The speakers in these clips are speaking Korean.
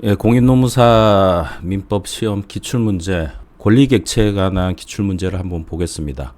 예, 공인노무사 민법 시험 기출문제, 권리객체에 관한 기출문제를 한번 보겠습니다.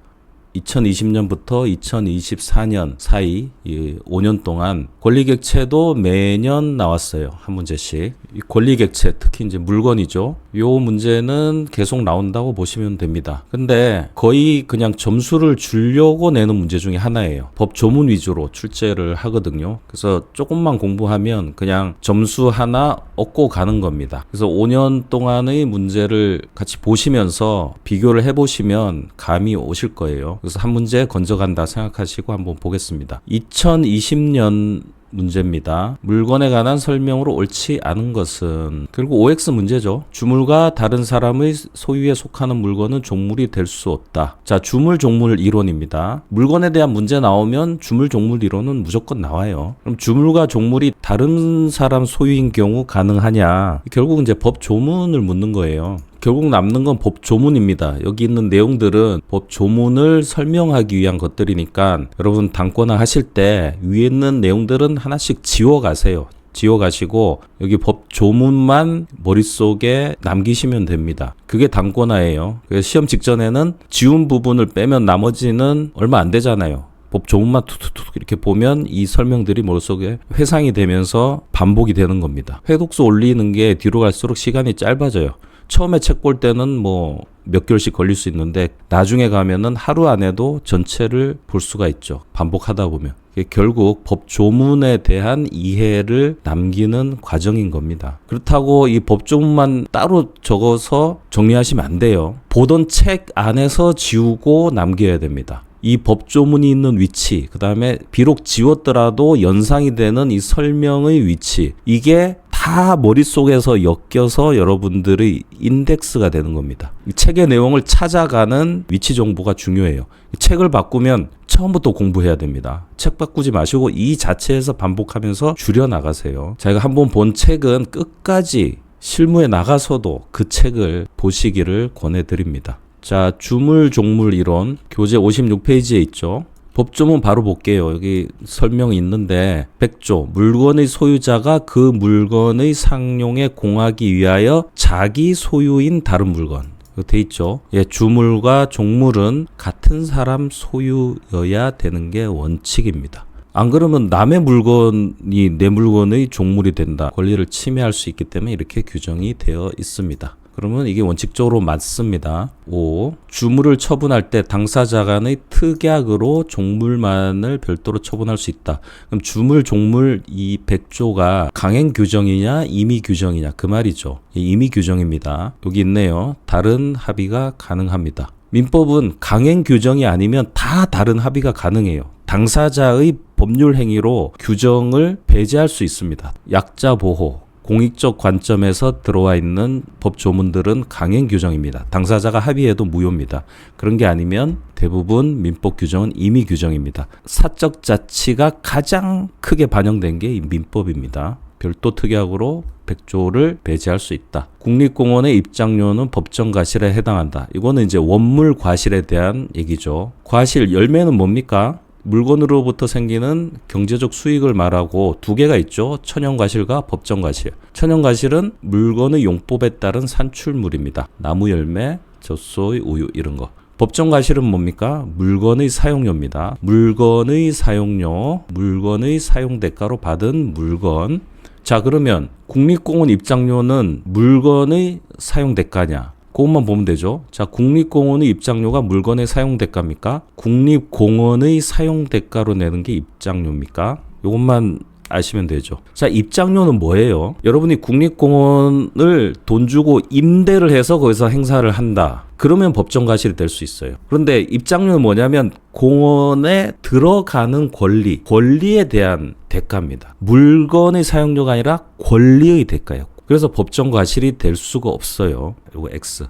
2020년부터 2024년 사이 이 5년 동안 권리객체도 매년 나왔어요. 한 문제씩. 이 권리객체, 특히 이제 물건이죠. 요 문제는 계속 나온다고 보시면 됩니다. 근데 거의 그냥 점수를 주려고 내는 문제 중에 하나예요. 법 조문 위주로 출제를 하거든요. 그래서 조금만 공부하면 그냥 점수 하나 얻고 가는 겁니다. 그래서 5년 동안의 문제를 같이 보시면서 비교를 해보시면 감이 오실 거예요. 그래서 한 문제 건져간다 생각하시고 한번 보겠습니다. 2020년 문제입니다. 물건에 관한 설명으로 옳지 않은 것은, 그리고 OX 문제죠. 주물과 다른 사람의 소유에 속하는 물건은 종물이 될 수 없다. 자, 주물 종물 이론입니다. 물건에 대한 문제 나오면 주물 종물 이론은 무조건 나와요. 그럼 주물과 종물이 다른 사람 소유인 경우 가능하냐? 결국 이제 법 조문을 묻는 거예요. 결국 남는 건 법 조문입니다. 여기 있는 내용들은 법 조문을 설명하기 위한 것들이니까 여러분 단권화 하실 때 위에 있는 내용들은 하나씩 지워가세요. 지워가시고 여기 법 조문만 머릿속에 남기시면 됩니다. 그게 단권화예요. 그래서 시험 직전에는 지운 부분을 빼면 나머지는 얼마 안 되잖아요. 법 조문만 툭툭툭 이렇게 보면 이 설명들이 머릿속에 회상이 되면서 반복이 되는 겁니다. 회독수 올리는 게 뒤로 갈수록 시간이 짧아져요. 처음에 책 볼 때는 뭐 몇 개월씩 걸릴 수 있는데 나중에 가면은 하루 안에도 전체를 볼 수가 있죠. 반복하다 보면. 결국 법 조문에 대한 이해를 남기는 과정인 겁니다. 그렇다고 이 법 조문만 따로 적어서 정리하시면 안 돼요. 보던 책 안에서 지우고 남겨야 됩니다. 이 법조문이 있는 위치, 그 다음에 비록 지웠더라도 연상이 되는 이 설명의 위치, 이게 다 머릿속에서 엮여서 여러분들의 인덱스가 되는 겁니다. 이 책의 내용을 찾아가는 위치 정보가 중요해요. 이 책을 바꾸면 처음부터 공부해야 됩니다. 책 바꾸지 마시고 이 자체에서 반복하면서 줄여나가세요. 제가 한번 본 책은 끝까지 실무에 나가서도 그 책을 보시기를 권해드립니다. 자, 주물 종물 이론 교재 56페이지에 있죠. 법조문 바로 볼게요. 여기 설명이 있는데 100조 물건의 소유자가 그 물건의 상용에 공하기 위하여 자기 소유인 다른 물건 돼 있죠. 예, 주물과 종물은 같은 사람 소유여야 되는 게 원칙입니다. 안 그러면 남의 물건이 내 물건의 종물이 된다. 권리를 침해할 수 있기 때문에 이렇게 규정이 되어 있습니다. 그러면 이게 원칙적으로 맞습니다. 5. 주물을 처분할 때 당사자 간의 특약으로 종물만을 별도로 처분할 수 있다. 그럼 주물, 종물 이 100조가 강행 규정이냐 임의 규정이냐 그 말이죠. 임의 규정입니다. 여기 있네요. 다른 합의가 가능합니다. 민법은 강행 규정이 아니면 다 다른 합의가 가능해요. 당사자의 법률 행위로 규정을 배제할 수 있습니다. 약자 보호. 공익적 관점에서 들어와 있는 법 조문들은 강행 규정입니다. 당사자가 합의해도 무효입니다. 그런 게 아니면 대부분 민법 규정은 임의 규정입니다. 사적 자치가 가장 크게 반영된 게 이 민법입니다. 별도 특약으로 100조를 배제할 수 있다. 국립공원의 입장료는 법정 과실에 해당한다. 이거는 이제 원물 과실에 대한 얘기죠. 과실 열매는 뭡니까? 물건으로부터 생기는 경제적 수익을 말하고 두 개가 있죠. 천연과실과 법정과실. 천연과실은 물건의 용법에 따른 산출물입니다. 나무 열매, 젖소의 우유 이런 거. 법정과실은 뭡니까? 물건의 사용료입니다. 물건의 사용료, 물건의 사용대가로 받은 물건. 자, 그러면 국립공원 입장료는 물건의 사용대가냐? 그것만 보면 되죠. 자, 국립공원의 입장료가 물건의 사용대가입니까? 국립공원의 사용대가로 내는 게 입장료입니까? 이것만 아시면 되죠. 자, 입장료는 뭐예요? 여러분이 국립공원을 돈 주고 임대를 해서 거기서 행사를 한다. 그러면 법정과실이 될 수 있어요. 그런데 입장료는 뭐냐면 공원에 들어가는 권리에 대한 대가입니다. 물건의 사용료가 아니라 권리의 대가예요. 그래서 법정 과실이 될 수가 없어요. 이거 X.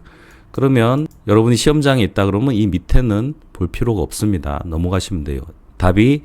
그러면 여러분이 시험장에 있다 그러면 이 밑에는 볼 필요가 없습니다. 넘어가시면 돼요. 답이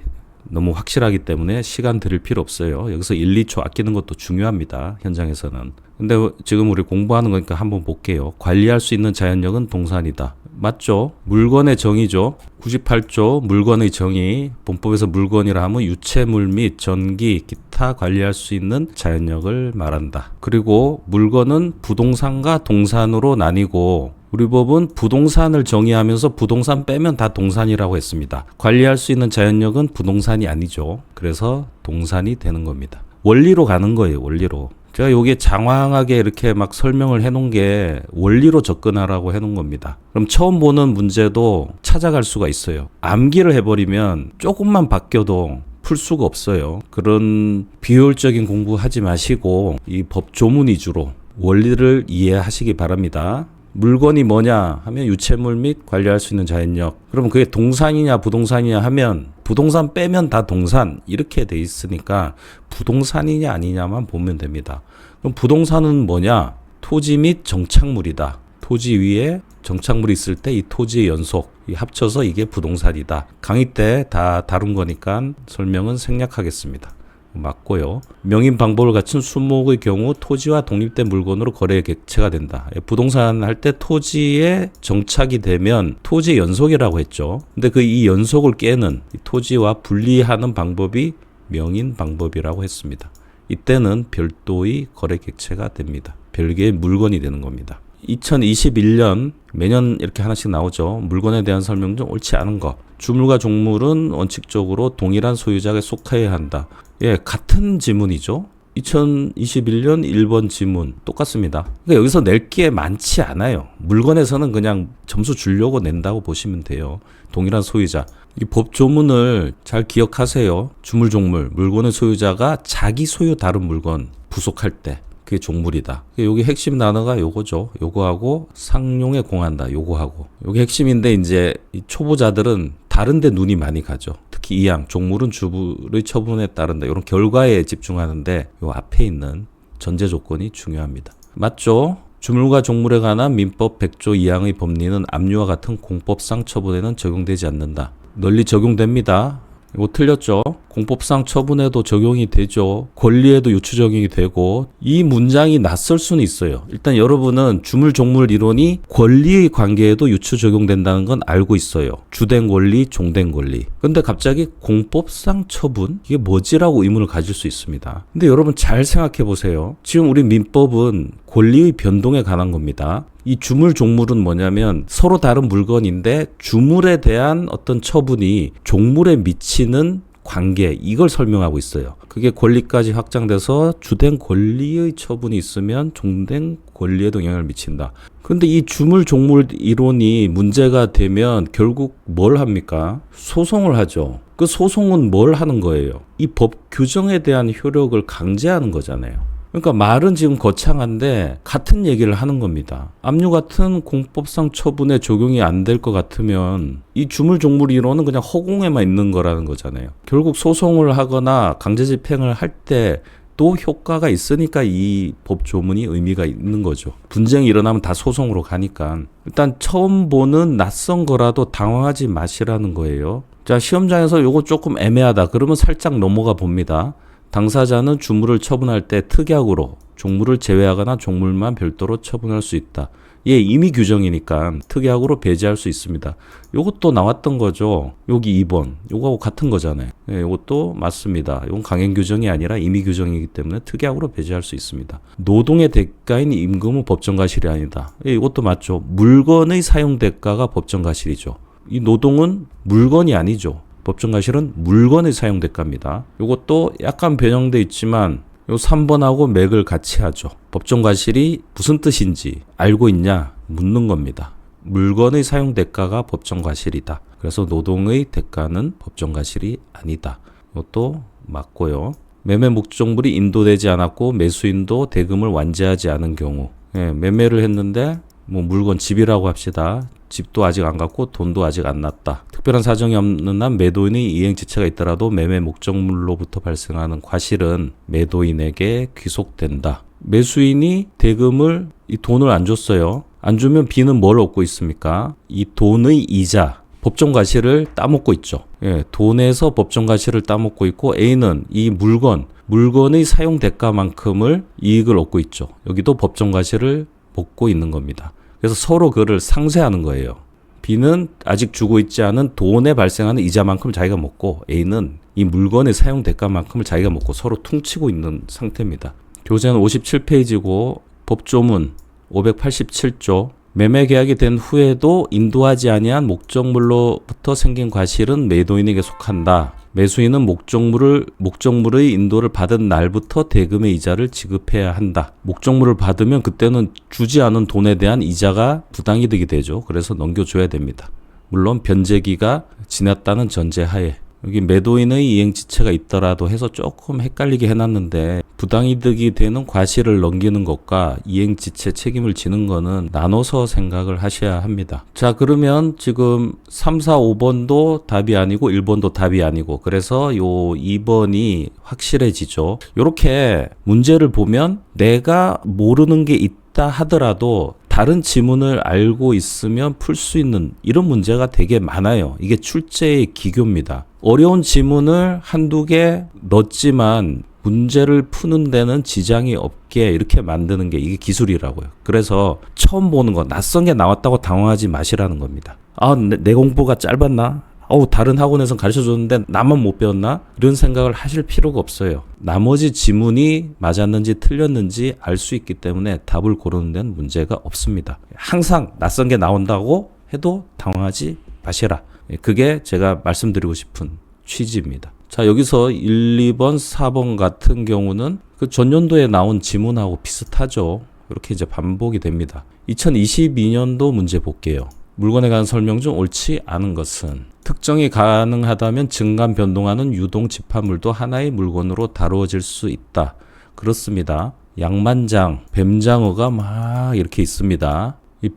너무 확실하기 때문에 시간 들일 필요 없어요. 여기서 1, 2초 아끼는 것도 중요합니다. 현장에서는. 근데 지금 우리 공부하는 거니까 한번 볼게요. 관리할 수 있는 자연력은 동산이다. 맞죠? 물건의 정의죠. 98조 물건의 정의. 본법에서 물건이라 하면 유체물 및 전기, 기타 관리할 수 있는 자연력을 말한다. 그리고 물건은 부동산과 동산으로 나뉘고 우리 법은 부동산을 정의하면서 부동산 빼면 다 동산이라고 했습니다. 관리할 수 있는 자연력은 부동산이 아니죠. 그래서 동산이 되는 겁니다. 원리로 가는 거예요. 원리로. 제가 여기에 장황하게 이렇게 막 설명을 해놓은 게 원리로 접근하라고 해놓은 겁니다. 그럼 처음 보는 문제도 찾아갈 수가 있어요. 암기를 해버리면 조금만 바뀌어도 풀 수가 없어요. 그런 비효율적인 공부하지 마시고 이 법 조문 위주로 원리를 이해하시기 바랍니다. 물건이 뭐냐 하면 유체물 및 관리할 수 있는 자연력. 그러면 그게 동산이냐 부동산이냐 하면 부동산 빼면 다 동산 이렇게 돼 있으니까 부동산이냐 아니냐만 보면 됩니다. 그럼 부동산은 뭐냐? 토지 및 정착물이다. 토지 위에 정착물이 있을 때 이 토지의 연속 합쳐서 이게 부동산이다. 강의 때 다 다룬 거니까 설명은 생략하겠습니다. 맞고요. 명인 방법을 갖춘 수목의 경우 토지와 독립된 물건으로 거래 객체가 된다. 부동산 할 때 토지에 정착이 되면 토지의 연속이라고 했죠. 근데 그 이 연속을 깨는 토지와 분리하는 방법이 명인 방법이라고 했습니다. 이때는 별도의 거래 객체가 됩니다. 별개의 물건이 되는 겁니다. 2021년 매년 이렇게 하나씩 나오죠. 물건에 대한 설명 중 옳지 않은 것. 주물과 종물은 원칙적으로 동일한 소유자에게 속해야 한다. 예, 같은 지문이죠. 2021년 1번 지문 똑같습니다. 그러니까 여기서 낼 게 많지 않아요. 물건에서는 그냥 점수 주려고 낸다고 보시면 돼요. 동일한 소유자. 이 법 조문을 잘 기억하세요. 주물, 종물. 물건의 소유자가 자기 소유 다른 물건 부속할 때 그게 종물이다. 여기 핵심 단어가 요거죠. 요거하고 상용에 공한다. 요거하고. 요게 핵심인데 이제 이 초보자들은 다른데 눈이 많이 가죠. 특히 2항 종물은 주물의 처분에 따른다. 이런 결과에 집중하는데 요 앞에 있는 전제 조건이 중요합니다. 맞죠? 주물과 종물에 관한 민법 100조 2항의 법리는 압류와 같은 공법상 처분에는 적용되지 않는다. 널리 적용됩니다. 이거 틀렸죠? 공법상 처분에도 적용이 되죠. 권리에도 유추 적용이 되고 이 문장이 낯설 수는 있어요. 일단 여러분은 주물 종물 이론이 권리의 관계에도 유추 적용된다는 건 알고 있어요. 주된 권리, 종된 권리. 근데 갑자기 공법상 처분? 이게 뭐지라고 의문을 가질 수 있습니다. 근데 여러분 잘 생각해 보세요. 지금 우리 민법은 권리의 변동에 관한 겁니다. 이 주물 종물은 뭐냐면 서로 다른 물건인데 주물에 대한 어떤 처분이 종물에 미치는 관계 이걸 설명하고 있어요. 그게 권리까지 확장돼서 주된 권리의 처분이 있으면 종된 권리에도 영향을 미친다. 근데 이 주물 종물 이론이 문제가 되면 결국 뭘 합니까? 소송을 하죠. 그 소송은 뭘 하는 거예요? 이 법 규정에 대한 효력을 강제하는 거잖아요. 그러니까 말은 지금 거창한데 같은 얘기를 하는 겁니다. 압류 같은 공법상 처분에 적용이 안 될 것 같으면 이 주물 종물 이론은 그냥 허공에만 있는 거라는 거잖아요. 결국 소송을 하거나 강제 집행을 할 때 또 효과가 있으니까 이 법 조문이 의미가 있는 거죠. 분쟁이 일어나면 다 소송으로 가니까. 일단 처음 보는 낯선 거라도 당황하지 마시라는 거예요. 자, 시험장에서 요거 조금 애매하다. 그러면 살짝 넘어가 봅니다. 당사자는 주물을 처분할 때 특약으로 종물을 제외하거나 종물만 별도로 처분할 수 있다. 예, 이미 규정이니까 특약으로 배제할 수 있습니다. 요것도 나왔던 거죠. 여기 2번. 요거하고 같은 거잖아요. 예, 요것도 맞습니다. 이건 강행 규정이 아니라 임의 규정이기 때문에 특약으로 배제할 수 있습니다. 노동의 대가인 임금은 법정과실이 아니다. 예, 이것도 맞죠. 물건의 사용 대가가 법정과실이죠. 이 노동은 물건이 아니죠. 법정과실은 물건의 사용 대가입니다. 이것도 약간 변형돼 있지만 요 3번하고 맥을 같이 하죠. 법정과실이 무슨 뜻인지 알고 있냐 묻는 겁니다. 물건의 사용 대가가 법정과실이다. 그래서 노동의 대가는 법정과실이 아니다. 이것도 맞고요. 매매 목적물이 인도되지 않았고 매수인도 대금을 완제하지 않은 경우, 예, 매매를 했는데 뭐 물건 집이라고 합시다. 집도 아직 안 갔고 돈도 아직 안 났다. 특별한 사정이 없는 한 매도인의 이행지체가 있더라도 매매 목적물로부터 발생하는 과실은 매도인에게 귀속된다. 매수인이 대금을 이 돈을 안 줬어요. 안 주면 B는 뭘 얻고 있습니까? 이 돈의 이자, 법정 과실을 따먹고 있죠. 예, 돈에서 법정 과실을 따먹고 있고 A는 이 물건의 사용 대가만큼을 이익을 얻고 있죠. 여기도 법정 과실을 먹고 있는 겁니다. 그래서 서로 그를 상쇄하는 거예요. B는 아직 주고 있지 않은 돈에 발생하는 이자만큼 자기가 먹고 A는 이 물건의 사용 대가만큼을 자기가 먹고 서로 퉁치고 있는 상태입니다. 교재는 57페이지고 법조문 587조 매매 계약이 된 후에도 인도하지 아니한 목적물로부터 생긴 과실은 매도인에게 속한다. 매수인은 목적물의 인도를 받은 날부터 대금의 이자를 지급해야 한다. 목적물을 받으면 그때는 주지 않은 돈에 대한 이자가 부당이득이 되죠. 그래서 넘겨줘야 됩니다. 물론 변제기가 지났다는 전제하에. 여기 매도인의 이행지체가 있더라도 해서 조금 헷갈리게 해놨는데 부당이득이 되는 과실을 넘기는 것과 이행지체 책임을 지는 거는 나눠서 생각을 하셔야 합니다. 자, 그러면 지금 3, 4, 5번도 답이 아니고 1번도 답이 아니고 그래서 요 2번이 확실해지죠. 요렇게 문제를 보면 내가 모르는 게 있다 하더라도 다른 지문을 알고 있으면 풀 수 있는 이런 문제가 되게 많아요. 이게 출제의 기교입니다. 어려운 지문을 한두 개 넣었지만 문제를 푸는 데는 지장이 없게 이렇게 만드는 게 이게 기술이라고요. 그래서 처음 보는 거 낯선 게 나왔다고 당황하지 마시라는 겁니다. 아, 내 공부가 짧았나? 다른 학원에서 가르쳐줬는데 나만 못 배웠나? 이런 생각을 하실 필요가 없어요. 나머지 지문이 맞았는지 틀렸는지 알 수 있기 때문에 답을 고르는 데는 문제가 없습니다. 항상 낯선 게 나온다고 해도 당황하지 마시라. 그게 제가 말씀드리고 싶은 취지입니다. 자, 여기서 1, 2번, 4번 같은 경우는 그 전년도에 나온 지문하고 비슷하죠. 이렇게 이제 반복이 됩니다. 2022년도 문제 볼게요. 물건에 관한 설명 중 옳지 않은 것은 특정이 가능하다면 증감 변동하는 유동 집합물도 하나의 물건으로 다루어질 수 있다. 그렇습니다. 양만장, 뱀장어가 막 이렇게 있습니다. 이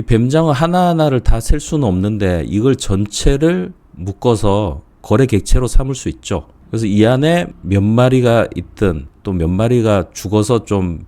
뱀장어 하나하나를 다 셀 수는 없는데 이걸 전체를 묶어서 거래 객체로 삼을 수 있죠. 그래서 이 안에 몇 마리가 있든 또 몇 마리가 죽어서 좀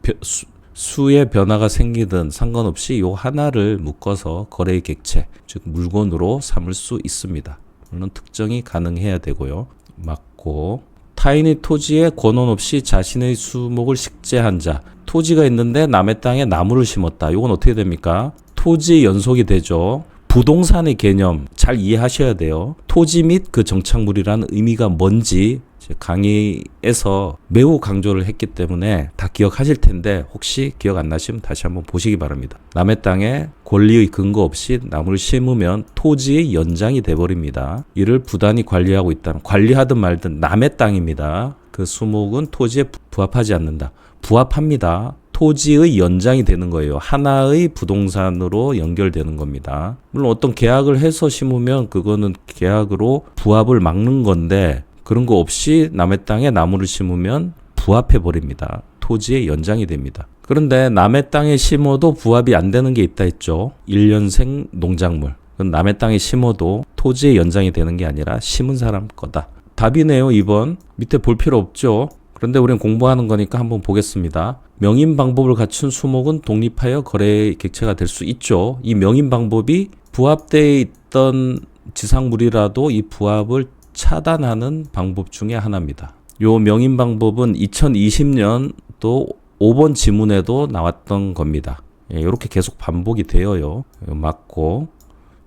수의 변화가 생기든 상관없이 요 하나를 묶어서 거래의 객체, 즉 물건으로 삼을 수 있습니다. 물론 특정이 가능해야 되고요. 맞고 타인의 토지에 권한 없이 자신의 수목을 식재한 자. 토지가 있는데 남의 땅에 나무를 심었다. 이건 어떻게 됩니까? 토지 연속이 되죠. 부동산의 개념 잘 이해하셔야 돼요. 토지 및 그 정착물이라는 의미가 뭔지 강의에서 매우 강조를 했기 때문에 다 기억하실 텐데 혹시 기억 안 나시면 다시 한번 보시기 바랍니다. 남의 땅에 권리의 근거 없이 나무를 심으면 토지의 연장이 돼버립니다. 이를 부단히 관리하고 있다면 관리하든 말든 남의 땅입니다. 그 수목은 토지에 부합하지 않는다. 부합합니다. 토지의 연장이 되는 거예요. 하나의 부동산으로 연결되는 겁니다. 물론 어떤 계약을 해서 심으면 그거는 계약으로 부합을 막는 건데 그런 거 없이 남의 땅에 나무를 심으면 부합해 버립니다. 토지의 연장이 됩니다. 그런데 남의 땅에 심어도 부합이 안 되는 게 있다 했죠. 1년생 농작물. 남의 땅에 심어도 토지의 연장이 되는 게 아니라 심은 사람 거다. 답이네요. 2번. 밑에 볼 필요 없죠. 그런데 우리는 공부하는 거니까 한번 보겠습니다. 명인 방법을 갖춘 수목은 독립하여 거래의 객체가 될 수 있죠. 이 명인 방법이 부합되어 있던 지상물이라도 이 부합을 차단하는 방법 중에 하나입니다. 요 명인 방법은 2020년 또 5번 지문에도 나왔던 겁니다. 이렇게 계속 반복이 되어요. 맞고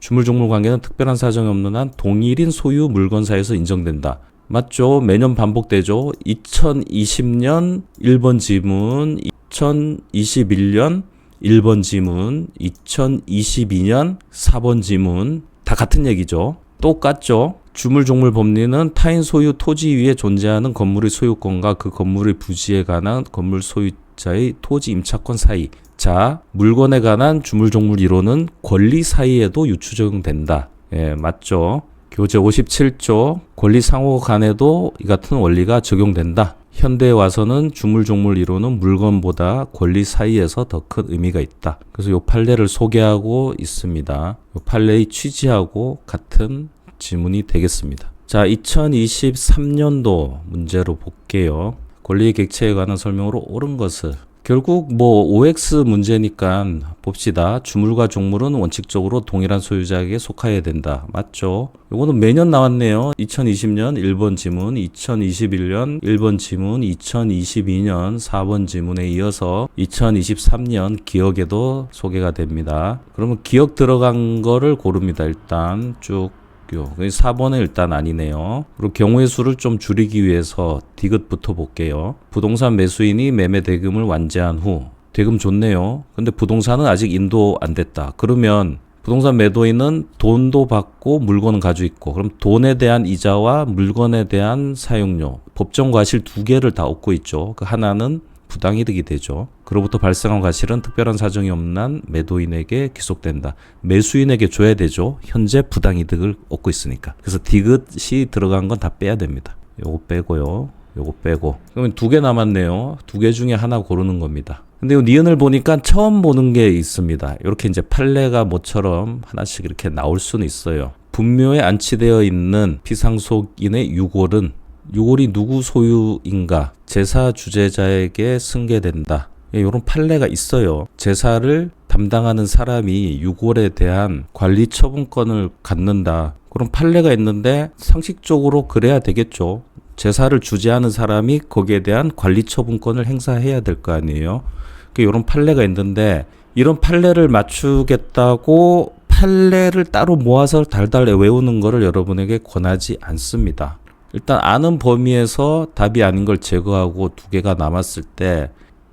주물종물 관계는 특별한 사정이 없는 한 동일인 소유 물건사에서 인정된다. 맞죠? 매년 반복되죠. 2020년 1번 지문, 2021년 1번 지문, 2022년 4번 지문 다 같은 얘기죠. 똑같죠? 주물종물 법리는 타인 소유 토지 위에 존재하는 건물의 소유권과 그 건물의 부지에 관한 건물 소유자의 토지 임차권 사이. 자, 물건에 관한 주물종물 이론은 권리 사이에도 유추 적용된다. 맞죠? 교재 57조 권리 상호 간에도 이 같은 원리가 적용된다. 현대에 와서는 주물종물 이론은 물건보다 권리 사이에서 더 큰 의미가 있다. 그래서 이 판례를 소개하고 있습니다. 이 판례의 취지하고 같은 지문이 되겠습니다. 자, 2023년도 문제로 볼게요. 권리의 객체에 관한 설명으로 옳은 것을 결국 뭐 OX 문제니까 봅시다. 주물과 종물은 원칙적으로 동일한 소유자에게 속하여야 된다. 맞죠? 요거는 매년 나왔네요. 2020년 1번 지문, 2021년 1번 지문, 2022년 4번 지문에 이어서 2023년 기억에도 소개가 됩니다. 그러면 기억 들어간 거를 고릅니다. 일단 쭉 4번은 일단 아니네요. 그리고 경우의 수를 좀 줄이기 위해서 디귿부터 볼게요. 부동산 매수인이 매매 대금을 완제한 후 대금 좋네요. 근데 부동산은 아직 인도 안 됐다. 그러면 부동산 매도인은 돈도 받고 물건은 가지고 있고 그럼 돈에 대한 이자와 물건에 대한 사용료 법정 과실 두 개를 다 얻고 있죠. 그 하나는 부당이득이 되죠. 그로부터 발생한 과실은 특별한 사정이 없는 한 매도인에게 귀속된다. 매수인에게 줘야 되죠. 현재 부당이득을 얻고 있으니까. 그래서 디귿이 들어간 건 다 빼야 됩니다. 요거 빼고요. 요거 빼고. 그러면 두 개 남았네요. 두 개 중에 하나 고르는 겁니다. 근데 이 니은을 보니까 처음 보는 게 있습니다. 이렇게 이제 판례가 모처럼 하나씩 이렇게 나올 수는 있어요. 분묘에 안치되어 있는 피상속인의 유골은 유골이 누구 소유인가 제사 주재자에게 승계된다. 이런 판례가 있어요. 제사를 담당하는 사람이 유골에 대한 관리 처분권을 갖는다. 그런 판례가 있는데 상식적으로 그래야 되겠죠. 제사를 주재하는 사람이 거기에 대한 관리 처분권을 행사해야 될 거 아니에요. 이런 판례가 있는데 이런 판례를 맞추겠다고 판례를 따로 모아서 달달 외우는 거를 여러분에게 권하지 않습니다. 일단 아는 범위에서 답이 아닌 걸 제거하고 두 개가 남았을 때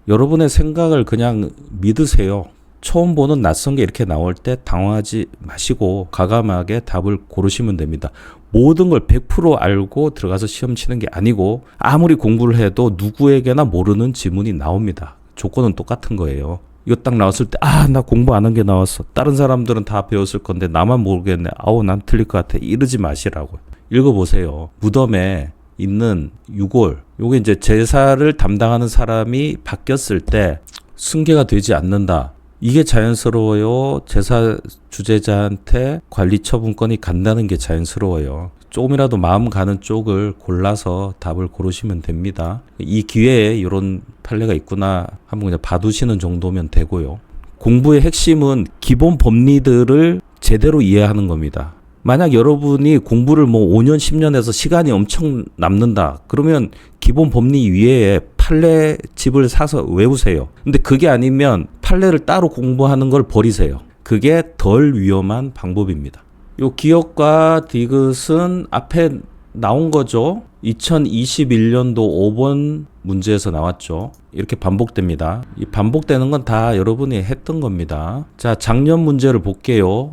여러분의 생각을 그냥 믿으세요. 처음 보는 낯선 게 이렇게 나올 때 당황하지 마시고 과감하게 답을 고르시면 됩니다. 모든 걸 100% 알고 들어가서 시험 치는 게 아니고 아무리 공부를 해도 누구에게나 모르는 지문이 나옵니다. 조건은 똑같은 거예요. 이거 딱 나왔을 때 나 공부 안 한 게 나왔어. 다른 사람들은 다 배웠을 건데 나만 모르겠네. 난 틀릴 것 같아. 이러지 마시라고. 읽어보세요. 무덤에 있는 유골. 요게 이제 제사를 담당하는 사람이 바뀌었을 때 승계가 되지 않는다. 이게 자연스러워요. 제사 주재자한테 관리 처분권이 간다는 게 자연스러워요. 조금이라도 마음 가는 쪽을 골라서 답을 고르시면 됩니다. 이 기회에 이런 판례가 있구나 한번 그냥 봐두시는 정도면 되고요. 공부의 핵심은 기본 법리들을 제대로 이해하는 겁니다. 만약 여러분이 공부를 5년, 10년 해서 시간이 엄청 남는다. 그러면 기본 법리 위에 판례집을 사서 외우세요. 근데 그게 아니면 판례를 따로 공부하는 걸 버리세요. 그게 덜 위험한 방법입니다. 요 기억과 디귿은 앞에 나온 거죠. 2021년도 5번 문제에서 나왔죠. 이렇게 반복됩니다. 이 반복되는 건 다 여러분이 했던 겁니다. 자, 작년 문제를 볼게요.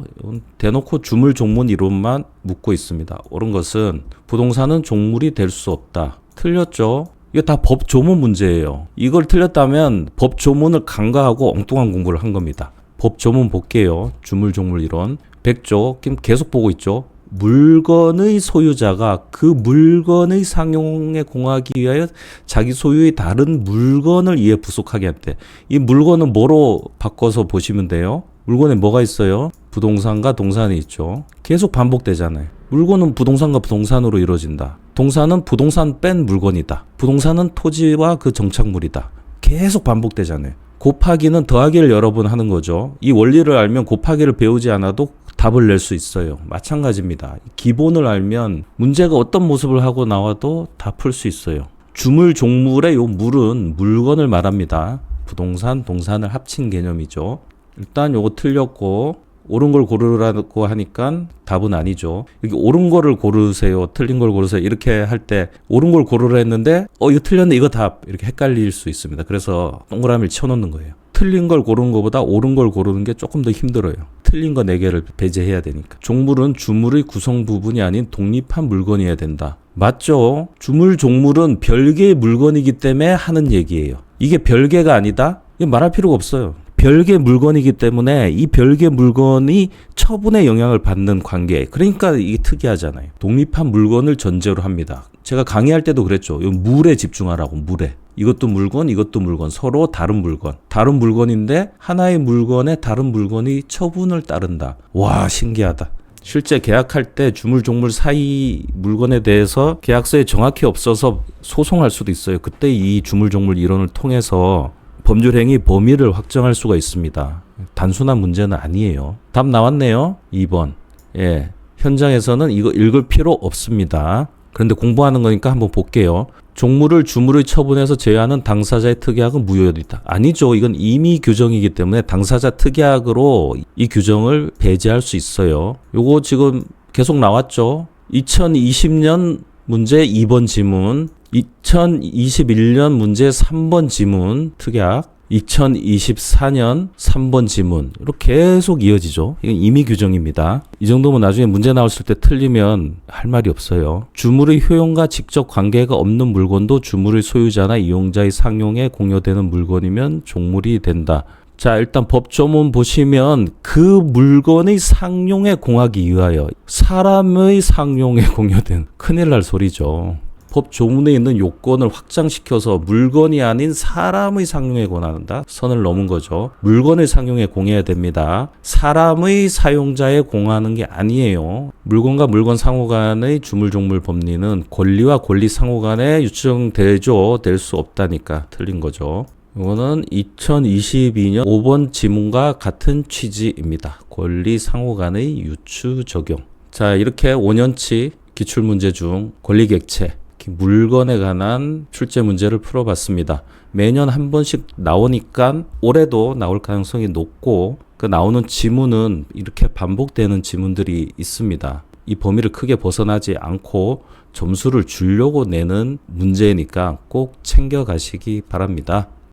대놓고 주물 종문 이론만 묻고 있습니다. 옳은 것은 부동산은 종물이 될 수 없다. 틀렸죠? 이거 다 법 조문 문제예요. 이걸 틀렸다면 법 조문을 간과하고 엉뚱한 공부를 한 겁니다. 법 조문 볼게요. 주물 종물 이론. 100조. 지금 계속 보고 있죠. 물건의 소유자가 그 물건의 상용에 공하기 위하여 자기 소유의 다른 물건을 이에 부속하게 한대. 이 물건은 뭐로 바꿔서 보시면 돼요? 물건에 뭐가 있어요? 부동산과 동산이 있죠. 계속 반복되잖아요. 물건은 부동산과 부동산으로 이루어진다. 동산은 부동산 뺀 물건이다. 부동산은 토지와 그 정착물이다. 계속 반복되잖아요. 곱하기는 더하기를 여러 번 하는 거죠. 이 원리를 알면 곱하기를 배우지 않아도 답을 낼 수 있어요. 마찬가지입니다. 기본을 알면 문제가 어떤 모습을 하고 나와도 다 풀 수 있어요. 주물 종물의 요 물은 물건을 말합니다. 부동산, 동산을 합친 개념이죠. 일단 요거 틀렸고 옳은 걸 고르라고 하니까 답은 아니죠. 여기 옳은 거를 고르세요. 틀린 걸 고르세요. 이렇게 할 때 옳은 걸 고르라 했는데 이거 틀렸네. 이거 답. 이렇게 헷갈릴 수 있습니다. 그래서 동그라미를 쳐놓는 거예요. 틀린 걸 고르는 것보다 옳은 걸 고르는 게 조금 더 힘들어요. 틀린 거 4개를 배제해야 되니까. 종물은 주물의 구성 부분이 아닌 독립한 물건이어야 된다. 맞죠? 주물, 종물은 별개의 물건이기 때문에 하는 얘기예요. 이게 별개가 아니다? 이거 말할 필요가 없어요. 별개 물건이기 때문에 이 별개 물건이 처분에 영향을 받는 관계. 그러니까 이게 특이하잖아요. 독립한 물건을 전제로 합니다. 제가 강의할 때도 그랬죠. 물에 집중하라고, 물에. 이것도 물건, 이것도 물건. 서로 다른 물건. 다른 물건인데 하나의 물건에 다른 물건이 처분을 따른다. 와, 신기하다. 실제 계약할 때 주물, 종물 사이 물건에 대해서 계약서에 정확히 없어서 소송할 수도 있어요. 그때 이 주물, 종물 이론을 통해서 법률 행위 범위를 확정할 수가 있습니다. 단순한 문제는 아니에요. 답 나왔네요. 2번. 예. 현장에서는 이거 읽을 필요 없습니다. 그런데 공부하는 거니까 한번 볼게요. 종물을 주물의 처분에서 제외하는 당사자의 특약은 무효이다. 아니죠. 이건 임의 규정이기 때문에 당사자 특약으로 이 규정을 배제할 수 있어요. 요거 지금 계속 나왔죠. 2020년 문제 2번 지문, 2021년 문제 3번 지문 특약, 2024년 3번 지문 이렇게 계속 이어지죠. 이건 임의 규정입니다. 이 정도면 나중에 문제 나왔을 때 틀리면 할 말이 없어요. 주물의 효용과 직접 관계가 없는 물건도 주물의 소유자나 이용자의 상용에 공여되는 물건이면 종물이 된다. 자, 일단 법조문 보시면 그 물건의 상용에 공하기 위하여 사람의 상용에 공여된 큰일 날 소리죠. 법 조문에 있는 요건을 확장시켜서 물건이 아닌 사람의 상용에 공한다. 선을 넘은 거죠. 물건의 상용에 공해야 됩니다. 사람의 사용자에 공하는 게 아니에요. 물건과 물건 상호 간의 주물종물 법리는 권리와 권리 상호 간에 유추정되죠. 될 수 없다니까 틀린 거죠. 이거는 2022년 5번 지문과 같은 취지입니다. 권리 상호 간의 유추 적용. 자, 이렇게 5년치 기출문제 중 권리객체 물건에 관한 출제 문제를 풀어봤습니다. 매년 한 번씩 나오니까 올해도 나올 가능성이 높고 그 나오는 지문은 이렇게 반복되는 지문들이 있습니다. 이 범위를 크게 벗어나지 않고 점수를 주려고 내는 문제니까 꼭 챙겨가시기 바랍니다.